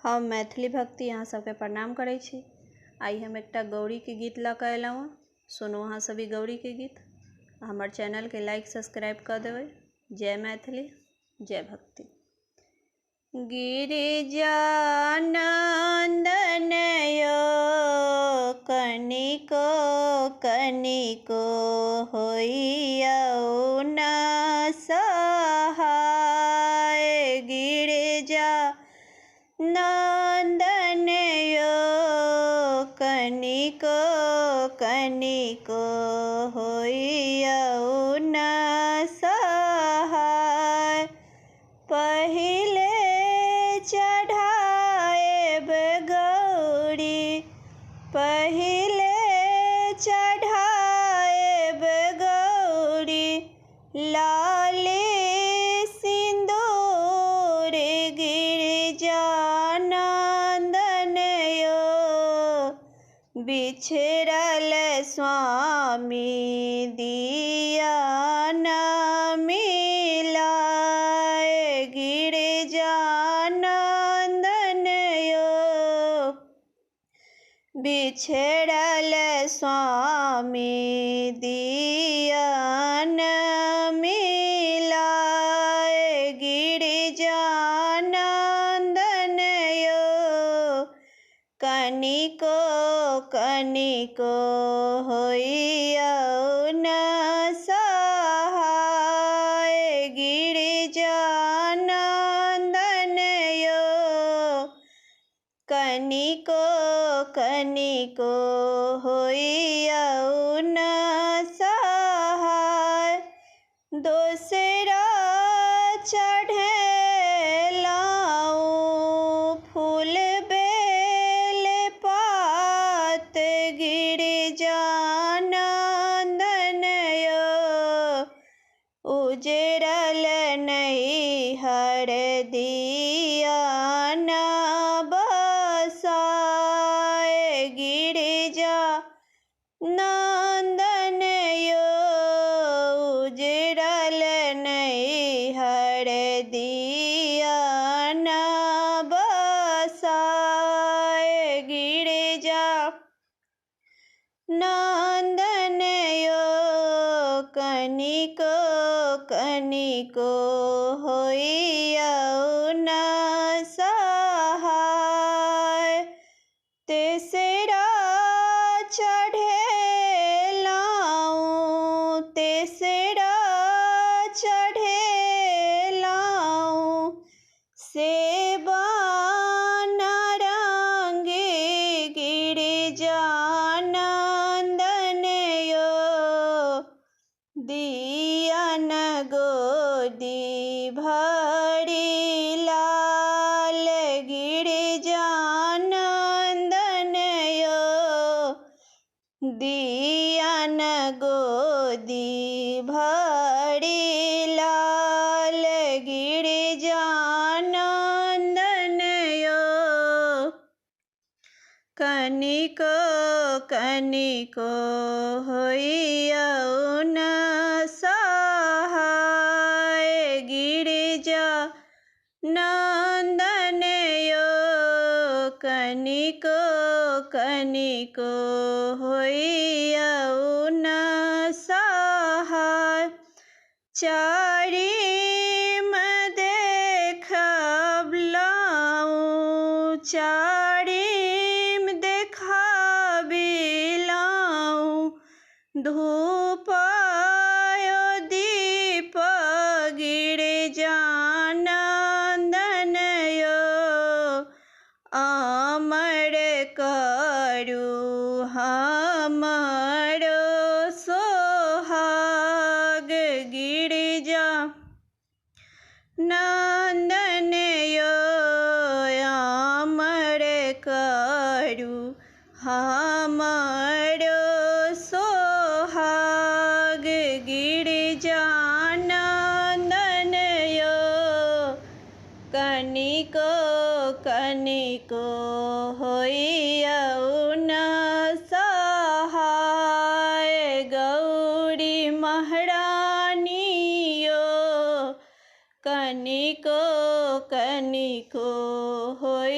हम मैथिली भक्ति अहाँ सबके प्रणाम करै छी। आई हम एकटा गौरी के गीत लऽ कऽ अयलहुँ हँ। सुनू अहाँ सभी गौरी के गीत। हमर चैनल के लाइक सब्सक्राइब कऽ देबै। जय मैथिली, जय भक्ति। गिरिजा नंदन यो कनिको कनिको होइयौ न सहाय। गिरिजा नंदन यो कनिको कनिको होइयौ न सहाय। पहिले चढ़ाएब गौरी, पहिले चढ़ाएब गौरी लाले सिंदूर। गिरिजा नंदन यो बिछड़ल स्वामी दिया न मिलाय। गिरिजा नंदन यो बिछड़ल स्वामी दिया न मिलाय। गिरिजा नंदन यो कनिको कनिको होइयौ न सहाय। गिरिजा नंदन यो कनिको कनिको होइयौ न सहाय। दोसरा चढ़ेलहुँ फूल बेल पात। गिरिजा नंदन यो उजड़ल नैहर दिया न बसाय। गिरिजा नंदन यो उजड़ल नैहर दिया न बसाय। गिरिजा नंदन यो कनिको कनिको होइयौ न सहाय। तेसरा चढ़ेलहुँ, तेसरा चढ़ेलहुँ सेवा नारंगी। गिरिजा नंदन यो दिया न गोदी भरी लाल। गिरिजा नंदन यो दिया न गोदी भरी लाल। गिरिजा नंदन यो कनिको कनिको होइयौ न सहाय। गिरिजा नंदन यो कनिको कनिको होइयौ न सहाय। चारिम देखबलहुँ, चारिम देखाबिलहुँ धूप दीप। गिरिजा नंदन यो अमर करू हमरो सोहाग। गिरिजा नंदन यो अमर करू हमरो सोहाग। गिरिजा नंदन यो कनिको कनिको होइयौ न सहाय। गौरी महारानी यो कनिको कनिको होइयौ